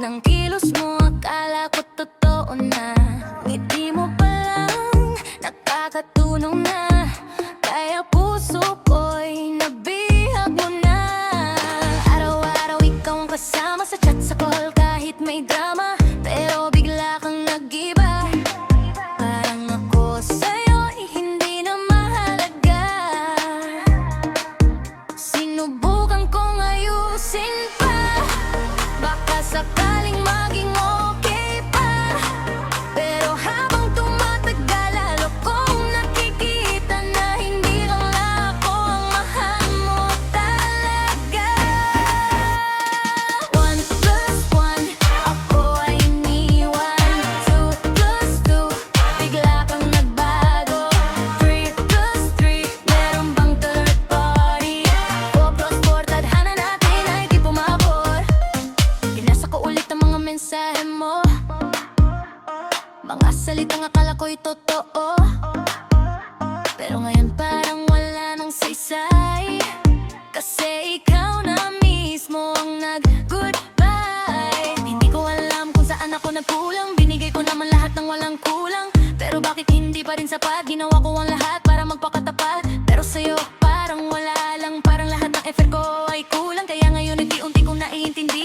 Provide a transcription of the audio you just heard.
ng kilos mo, akala ko totoo na. Ngiti mo pa lang, nakakatunaw na. Kaya puso ko'y nabihag mo na. Araw-araw ikaw ang kasama sa chat, sa call, kahit may drama. Pero bigla kang nag-iba. Parang ako sa'yo'y hindi na mahalaga. Sinubukan kong ayusin pa, baka sakaling maging okay pa. Pero habang tumatagal, lalo kong nakikita na hindi lang ako ang mahal mo talaga. 1+1, ako ay iniwan. 2+2, bigla kang nagbago. 3+3, meron bang third party? 4+4, tadhana natin ay di pumabor. Binasa ko ulit ang mga mensahe mo, mga salitang akala ko'y totoo. Pero ngayon parang wala nang saysay, kasi ikaw na mismo ang nag-goodbye. Hindi ko alam kung saan ako nagkulang. Binigay ko naman lahat ng walang kulang. Pero bakit hindi pa rin sapat? Ginawa ko ang lahat para magpakatapat. Pero sa'yo parang wala lang, parang lahat ng effort ko ay kulang. Kaya ngayon unti-unti kong naiintindi